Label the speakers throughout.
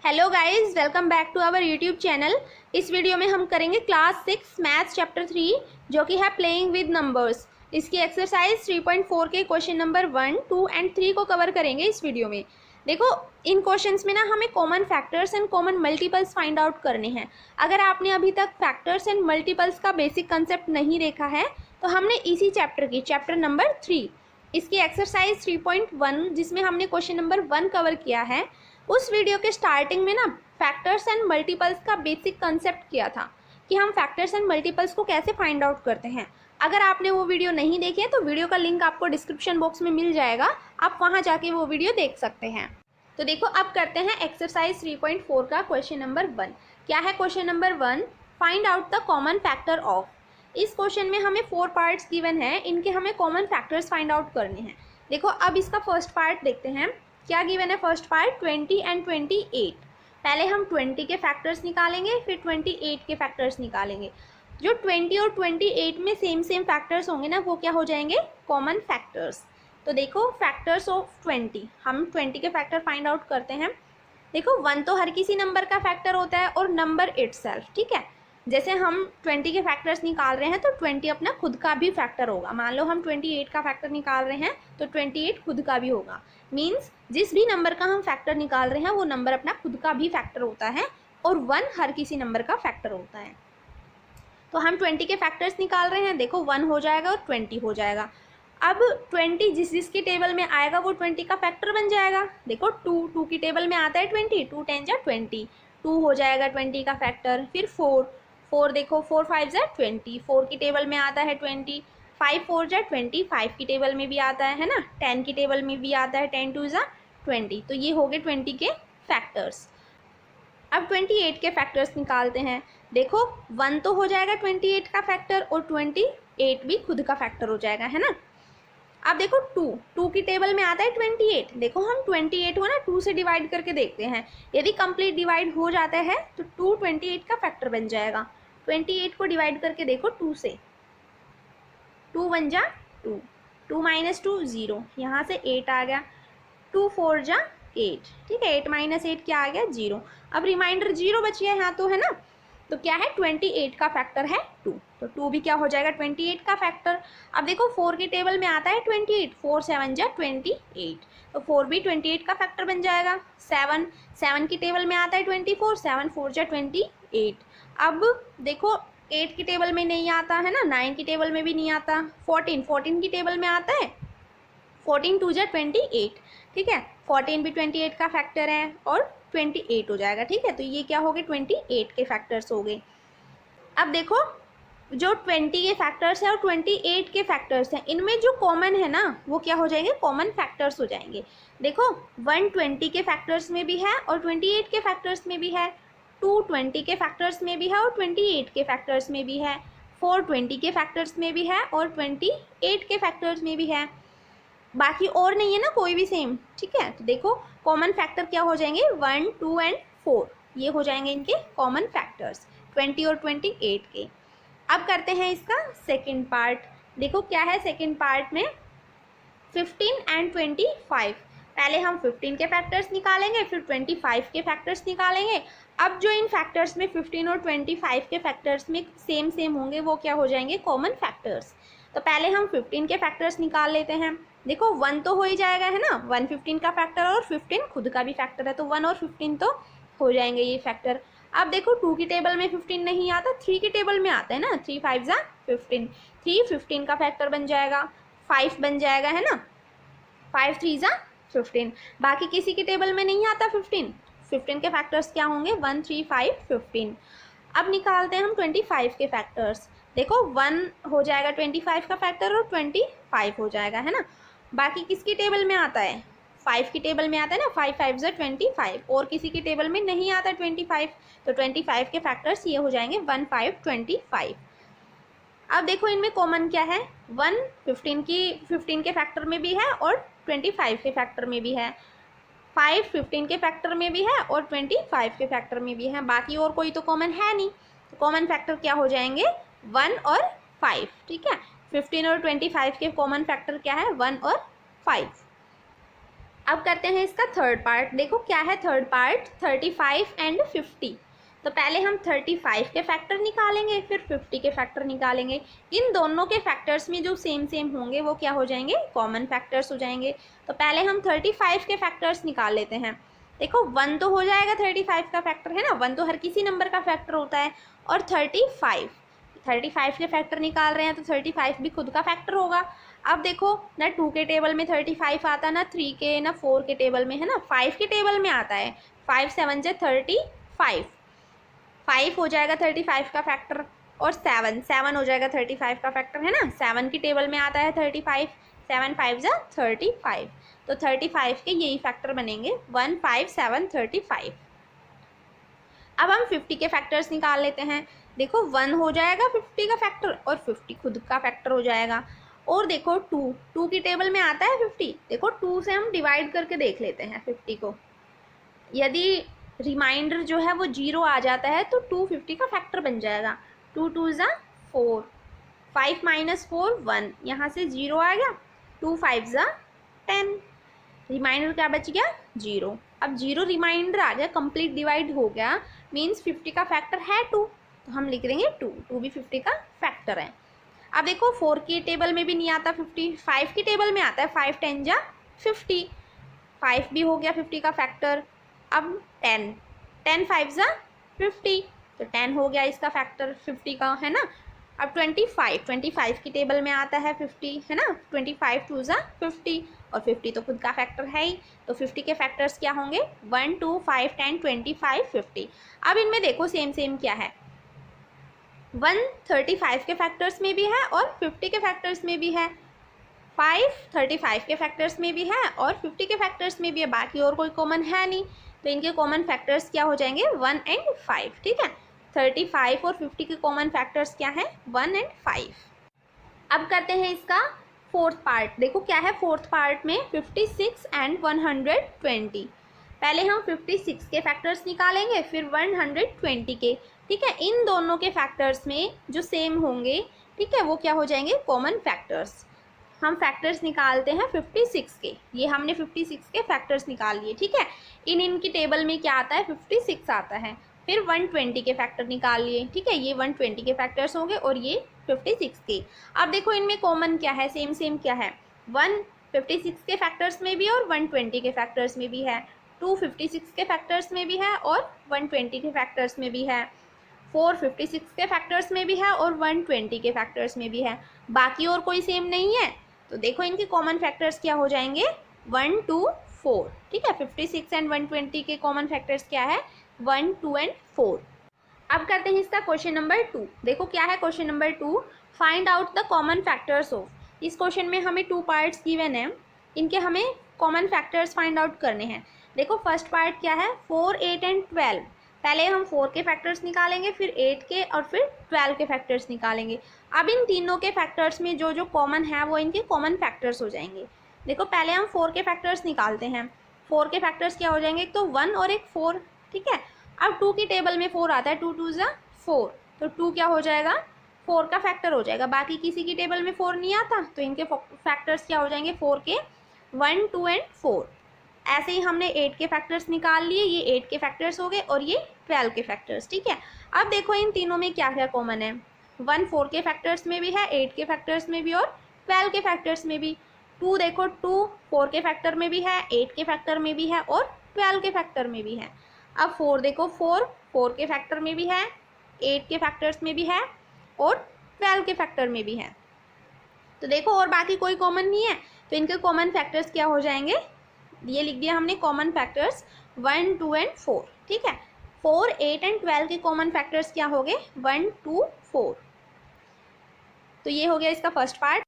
Speaker 1: Hello guys, welcome back to our YouTube channel. इस video में हम करेंगे क्लास 6 मैथ्स चैप्टर 3 जो कि है प्लेइंग विद नंबर्स। इसकी एक्सरसाइज 3.4 के क्वेश्चन नंबर 1, 2 एंड 3 को कवर करेंगे इस वीडियो में। देखो, इन क्वेश्चंस में ना हमें common factors and common multiples find out करने हैं। अगर आपने अभी तक फैक्टर्स एंड मल्टीपल्स का बेसिक कंसेप्ट नहीं देखा है तो हमने इसी चैप्टर की चैप्टर नंबर 3 इसकी एक्सरसाइज 3.1 जिसमें हमने क्वेश्चन नंबर 1 कवर किया है, उस वीडियो के स्टार्टिंग में ना फैक्टर्स एंड मल्टीपल्स का बेसिक कंसेप्ट किया था कि हम फैक्टर्स एंड मल्टीपल्स को कैसे फाइंड आउट करते हैं। अगर आपने वो वीडियो नहीं देखी है तो वीडियो का लिंक आपको डिस्क्रिप्शन बॉक्स में मिल जाएगा, आप वहां जाके वो वीडियो देख सकते हैं। तो देखो, अब करते हैं एक्सरसाइज 3.4 का क्वेश्चन नंबर 1। क्या है question number 1? Find out the common factor of. इस क्वेश्चन में हमें 4 पार्ट्स गिवन है, इनके हमें कॉमन फैक्टर्स फाइंड आउट करने हैं। देखो, अब इसका फर्स्ट पार्ट देखते हैं। क्या गिवन है फर्स्ट पार्ट? 20 एंड 28। पहले हम 20 के फैक्टर्स निकालेंगे, फिर 28 के फैक्टर्स निकालेंगे। जो 20 और 28 में सेम सेम फैक्टर्स होंगे ना, वो क्या हो जाएंगे? Common factors. तो देखो, फैक्टर्स ऑफ 20, हम 20 के फैक्टर फाइंड आउट करते हैं। देखो, 1 तो हर किसी नंबर का फैक्टर होता है और नंबर इटसेल्फ, ठीक है। जैसे हम 20 के फैक्टर्स निकाल रहे हैं तो 20 अपना खुद का भी फैक्टर होगा। मान लो हम 28 का फैक्टर निकाल रहे हैं तो 28 खुद का भी होगा। मीन्स जिस भी नंबर का हम फैक्टर निकाल रहे हैं वो नंबर अपना खुद का भी फैक्टर होता है और 1 हर किसी नंबर का फैक्टर होता है। तो हम 20 के फैक्टर्स निकाल रहे हैं। देखो, 1 हो जाएगा और 20 हो जाएगा। अब 20 जिसकी टेबल में आएगा वो 20 का फैक्टर बन जाएगा। देखो, 2 की टेबल में आता है 20, 2 10 जा 20, 2 हो जाएगा 20 का फैक्टर। फिर 4 देखो, 4 5 जा 20, 4 की टेबल में आता है 20, 5 4 जा 20, 5 की टेबल में भी आता है ना, 10 की टेबल में भी आता है 10 2 जा 20। तो ये हो गए 20 के फैक्टर्स। अब 28 के फैक्टर्स निकालते हैं। देखो, 1 तो हो जाएगा 28 का फैक्टर और 28 भी खुद का फैक्टर हो जाएगा, है ना। अब देखो, 2 की टेबल में आता है 28। देखो, हम 28 को ना 2 से डिवाइड करके देखते हैं। यदि कंप्लीट डिवाइड हो जाता है तो 2 28 का फैक्टर बन जाएगा। 28 को डिवाइड करके देखो 2 से, 2 1 जा 2, 2 - 2 0, यहाँ से 8 आ गया। 2 4 जा 8, ठीक है। 8 - 8 क्या आ गया? 0। अब रिमाइंडर 0 बच गया यहाँ तो, है ना। तो क्या है? 28 का फैक्टर है 2, तो 2 भी क्या हो जाएगा? 28 का फैक्टर। अब देखो, 4 की टेबल में आता है 28, 4 7 जा 28, तो 4 भी 28 का फैक्टर बन जाएगा। 7 की टेबल में आता है 24, 7 4 जा 28। अब देखो, 8 की टेबल में नहीं आता है ना, 9 की टेबल में भी नहीं आता। 14 की टेबल में आता है 14 2 जा 28, ठीक है। 14 भी 28 का फैक्टर है और 28 हो जाएगा, ठीक है। तो ये क्या हो गए? 28 के फैक्टर्स हो गए। अब देखो, जो 20 के फैक्टर्स है और 28 के फैक्टर्स हैं, इनमें जो कॉमन है ना वो क्या हो जाएंगे? कॉमन फैक्टर्स हो जाएंगे। देखो, 1 20 के फैक्टर्स में भी है और 28 के फैक्टर्स में भी है। 2 20 के फैक्टर्स में भी है और 28 के फैक्टर्स में भी है। 4 20 के फैक्टर्स में भी है और 28 के फैक्टर्स में भी है। बाकी और नहीं है ना कोई भी सेम, ठीक है। तो देखो, कॉमन फैक्टर क्या हो जाएंगे? 1 2 एंड 4, ये हो जाएंगे इनके कॉमन फैक्टर्स 20 और 28 के। अब करते हैं इसका सेकंड पार्ट। देखो, क्या है सेकंड पार्ट में? 15 एंड 25। पहले हम 15 के फैक्टर्स निकालेंगे, फिर 25 के फैक्टर्स निकालेंगे। अब जो इन फैक्टर्स में 15 और 25 के फैक्टर्स में सेम सेम होंगे वो क्या हो जाएंगे? Common factors. तो पहले हम 15 के फैक्टर्स निकाल लेते हैं। देखो, 1 तो हो ही जाएगा, है ना। 1 15 का फैक्टर और 15 खुद का भी फैक्टर है, तो 1 और 15 तो हो जाएंगे ये फैक्टर। अब देखो, 2 की टेबल में 15 नहीं आता, 3 की टेबल में आता है ना। 3 5 जा 15, 3 15 का फैक्टर बन जाएगा, 5 बन जाएगा, है ना। 5 3 जा 15। बाकी किसी की टेबल में नहीं आता 15 के फैक्टर्स क्या होंगे? 1 3 5 15। अब निकालते हैं हम 25 के फैक्टर्स। देखो, 1 हो जाएगा 25 का फैक्टर और 25 हो जाएगा, है ना। बाकी किसकी टेबल में आता है? 5 की टेबल में आता है ना। 5 5 जा 25, और किसी की टेबल में नहीं आता 25, तो 25 के फैक्टर्स ये हो जाएंगे 1 5 25। अब देखो, इनमें कॉमन क्या है? 1 15 के फैक्टर में भी है और 25 के फैक्टर में भी है। 5 15 के फैक्टर में भी है और 25 के फैक्टर में भी है। बाकी और कोई तो कॉमन है नहीं, तो कॉमन फैक्टर क्या हो जाएंगे? 1 और 5, ठीक है। 15 और 25 के कॉमन फैक्टर क्या है? 1 और 5। अब करते हैं इसका थर्ड पार्ट। देखो क्या है थर्ड पार्ट, 35 एंड 50। तो पहले हम 35 के फैक्टर निकालेंगे, फिर 50 के फैक्टर निकालेंगे। इन दोनों के फैक्टर्स में जो सेम सेम होंगे वो क्या हो जाएंगे, कॉमन फैक्टर्स हो जाएंगे। तो पहले हम 35 के फैक्टर्स निकाल लेते हैं। देखो 1 तो हो जाएगा 35 का फैक्टर, है ना, 1 तो हर किसी नंबर का फैक्टर होता है। और 35 के फैक्टर निकाल रहे हैं तो 35 भी खुद का फैक्टर होगा। अब देखो ना 2 के टेबल में 35 आता, ना 3 के ना 4 के टेबल में, है ना, 5 के टेबल में आता है। 5 7 जा 35, 5 हो जाएगा 35 का फैक्टर। और 7 हो जाएगा 35 का फैक्टर, है ना, 7 की टेबल में आता है 35, 7 5 जा 35। तो 35 के यही फैक्टर बनेंगे 1 5 7 35। अब हम 50 के फैक्टर्स निकाल लेते हैं। देखो 1 हो जाएगा 50 का फैक्टर और 50 खुद का फैक्टर हो जाएगा। और देखो 2 की टेबल में आता है 50। देखो 2 से हम डिवाइड करके देख लेते हैं 50 को। यदि रिमाइंडर जो है वो 0 आ जाता है तो 2 50 का फैक्टर बन जाएगा। 2 2 जा 4, 5 माइनस 4 1, यहाँ से 0 आ गया। 2 5 जा 10, रिमाइंडर क्या बच गया 0। अब 0 रिमाइंडर आ गया, कंप्लीट डिवाइड हो गया, मीन्स 50 का फैक्टर है 2, तो हम लिख देंगे 2 भी 50 का फैक्टर है। अब देखो 4 की टेबल में भी नहीं आता 50, 5 की टेबल में आता है। 5 10 जा 50, 5 भी हो गया 50 का फैक्टर। अब 10 10 5 जा 50, तो 10 हो गया इसका फैक्टर 50 का, है ना। अब 25 की टेबल में आता है 50, है ना, 25 2 जा 50, और 50 तो खुद का फैक्टर है ही। तो 50 के फैक्टर्स क्या होंगे 1 2 5 10 25 50। अब इनमें देखो सेम सेम क्या है, 1 35 के फैक्टर्स में भी है और 50 के फैक्टर्स में भी है। 5 35 के फैक्टर्स में भी है और 50 के फैक्टर्स में भी है, बाकी और कोई कॉमन है नहीं। तो इनके कॉमन फैक्टर्स क्या हो जाएंगे 1 एंड 5, ठीक है। 35 और 50 के कॉमन फैक्टर्स क्या हैं 1 एंड 5। अब करते हैं इसका फोर्थ पार्ट। देखो क्या है फोर्थ पार्ट में 56 एंड 120। पहले हम 56 के फैक्टर्स निकालेंगे फिर 120 के, ठीक है। इन दोनों के फैक्टर्स में जो सेम होंगे, ठीक है, वो क्या हो जाएंगे कॉमन फैक्टर्स। हम फैक्टर्स निकालते हैं 56 के, ये हमने 56 के फैक्टर्स निकाल लिए, ठीक है। इनकी टेबल में क्या आता है 56 आता है। फिर 120 के फैक्टर निकाल लिए, ठीक है, ये 120 के फैक्टर्स होंगे और ये 56 के। अब देखो इनमें कॉमन क्या है, सेम सेम क्या है, 1 56 के फैक्टर्स में भी और 120 के फैक्टर्स में भी है। 2 56 के फैक्टर्स में भी है और 120 के फैक्टर्स में भी है। 4 56 के फैक्टर्स में भी है और 120 के फैक्टर्स में भी है। बाकी और कोई सेम नहीं है। तो देखो इनके कॉमन फैक्टर्स क्या हो जाएंगे 1 2 4, ठीक है। 56 एंड 120 के कॉमन फैक्टर्स क्या है 1 2 एंड 4। अब करते हैं इसका क्वेश्चन नंबर 2। देखो क्या है question number 2, find out the common factors of. इस क्वेश्चन में हमें 2 पार्ट्स गिवन है, इनके हमें कॉमन फैक्टर्स फाइंड आउट करने हैं। देखो फर्स्ट पार्ट क्या है 4 8 एंड 12। पहले हम 4 के फैक्टर्स निकालेंगे, फिर 8 के और फिर 12 के फैक्टर्स निकालेंगे। अब इन तीनों के फैक्टर्स में जो जो कॉमन है वो इनके कॉमन फैक्टर्स हो जाएंगे। देखो पहले हम 4 के फैक्टर्स निकालते हैं। 4 के फैक्टर्स क्या हो जाएंगे, एक तो 1 और एक 4, ठीक है। अब 2 की टेबल में 4 आता है, 2 2 जा 4, तो 2 क्या हो जाएगा 4 का फैक्टर हो जाएगा। बाकी किसी की टेबल में 4 नहीं आता, तो इनके फैक्टर्स क्या हो जाएंगे 4 के 1 2 एंड 4। ऐसे ही हमने 8 के फैक्टर्स निकाल लिए, ये 8 के फैक्टर्स हो गए और ये 12 के फैक्टर्स, ठीक है। अब देखो इन तीनों में क्या क्या कॉमन है, 1 4 के फैक्टर्स में भी है, 8 के फैक्टर्स में भी और 12 के फैक्टर्स में भी। 2 देखो 2 4 के फैक्टर में भी है, 8 के फैक्टर में भी है और 12 के फैक्टर में भी है। अब 4 देखो 4 के फैक्टर में भी है, 8 के फैक्टर्स में भी है और 12 के फैक्टर में भी है। तो देखो और बाकी कोई कॉमन नहीं है, तो इनके कॉमन फैक्टर्स क्या हो जाएंगे, ये लिख दिया हमने कॉमन फैक्टर्स 1 2 एंड 4, ठीक है। 4 8 एंड 12 के कॉमन फैक्टर्स क्या हो गए 1 2 4। तो ये हो गया इसका फर्स्ट पार्ट।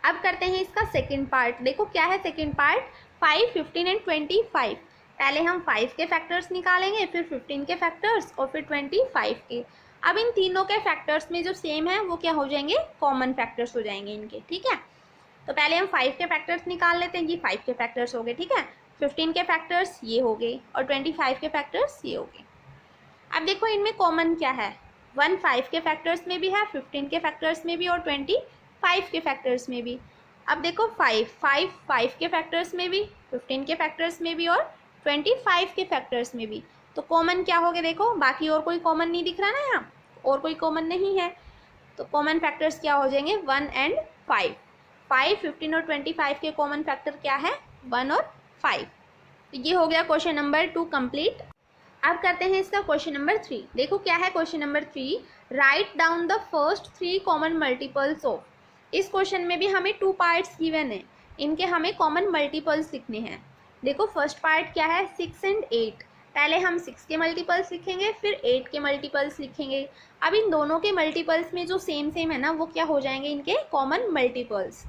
Speaker 1: अब करते हैं इसका सेकंड पार्ट। देखो क्या है सेकंड पार्ट 5 15 एंड 25। पहले हम 5 के फैक्टर्स निकालेंगे, फिर 15 के फैक्टर्स और फिर 25 के। अब इन तीनों के फैक्टर्स में जो सेम है वो क्या हो जाएंगे कॉमन फैक्टर्स हो जाएंगे इनके, ठीक है। तो पहले हम 5 के फैक्टर्स निकाल लेते हैं, ये 5 के फैक्टर्स हो गए, ठीक है। 15 के फैक्टर्स ये हो गए और 25 के फैक्टर्स ये हो गए। अब देखो इनमें कॉमन क्या है, 1 5 के फैक्टर्स में भी है, 15 के फैक्टर्स में भी और 25 के फैक्टर्स में भी। अब देखो 5 के फैक्टर्स में भी, 15 के फैक्टर्स में भी और 25 के फैक्टर्स में भी। तो कॉमन क्या हो गया देखो, बाकी और कोई कॉमन नहीं दिख रहा ना, यहाँ और कोई कॉमन नहीं है, तो कॉमन फैक्टर्स क्या हो जाएंगे 1 एंड 5। 5, 15 और 25 के कॉमन फैक्टर क्या है 1 और 5। तो ये हो गया क्वेश्चन नंबर 2 कंप्लीट। अब करते हैं इसका क्वेश्चन नंबर 3। देखो क्या है question number 3, write down the first 3 common multiples of. इस क्वेश्चन में भी हमें 2 पार्ट्स गिवन है, इनके हमें कॉमन मल्टीपल्स लिखने हैं। देखो फर्स्ट पार्ट क्या है 6 एंड 8। पहले हम 6 के मल्टीपल्स लिखेंगे, फिर 8 के मल्टीपल्स लिखेंगे। अब इन दोनों के मल्टीपल्स में जो सेम सेम है ना, वो क्या हो जाएंगे इनके कॉमन मल्टीपल्स।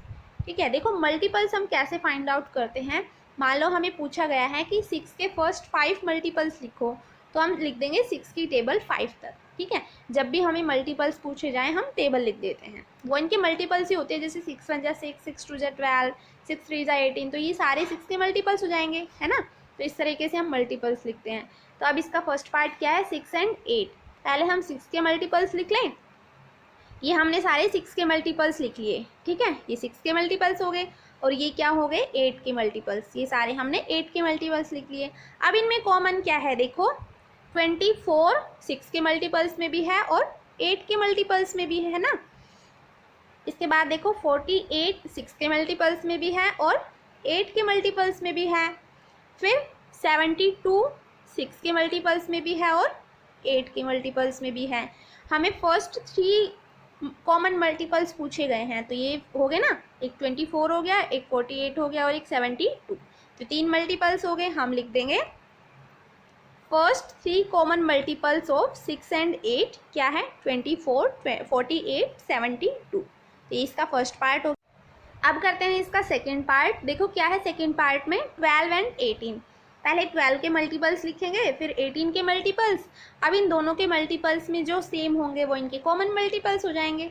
Speaker 1: ठीक है, देखो मल्टीपल्स हम कैसे फाइंड आउट करते हैं। मान लो हमें पूछा गया है कि 6 के फर्स्ट 5 मल्टीपल्स लिखो, तो हम लिख देंगे 6 की टेबल 5 तक। ठीक है, जब भी हमें मल्टीपल्स पूछे जाएं हम टेबल लिख देते हैं, वो इनके मल्टीपल्स ही होते हैं, जैसे 6 1 जा 6, 6 2 जा 12, 6 3 जा 18, तो ये सारे 6 के मल्टीपल्स हो जाएंगे, है ना। तो इस तरीके से हम मल्टीपल्स लिखते हैं। तो अब इसका फर्स्ट पार्ट क्या है 6 एंड 8। पहले हम 6 के मल्टीपल्स लिख लें, ये हमने सारे 6 के मल्टीपल्स लिख लिए। ठीक है, ये 6 के मल्टीपल्स हो गए, और ये क्या हो गए 8 के मल्टीपल्स, ये सारे हमने 8 के मल्टीपल्स लिख लिए। अब इनमें कॉमन क्या है देखो, 24 6 के मल्टीपल्स में भी है और 8 के मल्टीपल्स में भी है ना। इसके बाद देखो 48 6 के मल्टीपल्स में भी है और 8 के मल्टीपल्स में भी है। फिर 72 6 के मल्टीपल्स में भी है और 8 के मल्टीपल्स में भी है। हमें फर्स्ट 3 कॉमन मल्टीपल्स पूछे गए हैं, तो ये हो गए ना, एक 24 हो गया, एक 48 हो गया और एक 72। तो 3 मल्टीपल्स हो गए। हम लिख देंगे first 3 common multiples of 6 and 8 क्या है 24 48 72। तो इसका फर्स्ट पार्ट हो गया। अब करते हैं इसका सेकेंड पार्ट। देखो क्या है सेकेंड पार्ट में 12 एंड 18। पहले 12 के मल्टीपल्स लिखेंगे, फिर 18 के मल्टीपल्स। अब इन दोनों के मल्टीपल्स में जो सेम होंगे वो इनके कॉमन मल्टीपल्स हो जाएंगे।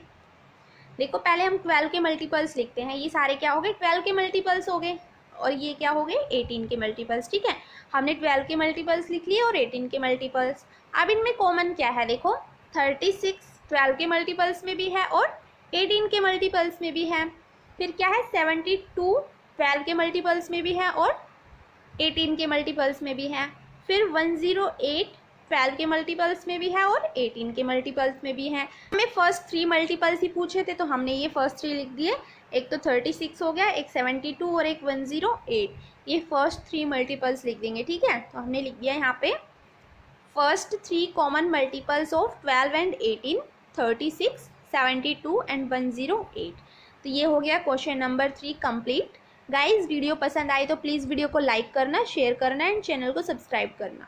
Speaker 1: देखो पहले हम 12 के मल्टीपल्स लिखते हैं, ये सारे क्या हो गए 12 के मल्टीपल्स हो गए, और ये क्या हो गए 18 के मल्टीपल्स। ठीक है, हमने 12 के मल्टीपल्स लिख लिए और 18 के मल्टीपल्स। अब इनमें कॉमन क्या है देखो, 36 12 के मल्टीपल्स में भी है और 18 के मल्टीपल्स में भी है। फिर क्या है 72 12 के मल्टीपल्स में भी है और 18 के मल्टीपल्स में भी है। फिर 108 12 के मल्टीपल्स में भी है और 18 के मल्टीपल्स में भी है। हमें फर्स्ट 3 मल्टीपल्स ही पूछे थे, तो हमने ये फर्स्ट 3 लिख दिए। एक तो 36 हो गया, एक 72 और एक 108, ये फर्स्ट 3 मल्टीपल्स लिख देंगे। ठीक है, तो हमने लिख दिया यहाँ पे first 3 common multiples of 12 and 18 36 72 and 108। तो ये हो गया question number 3 complete. Guys video पसंद आए तो प्लीज़ वीडियो को लाइक करना, शेयर करना एंड चैनल को सब्सक्राइब करना।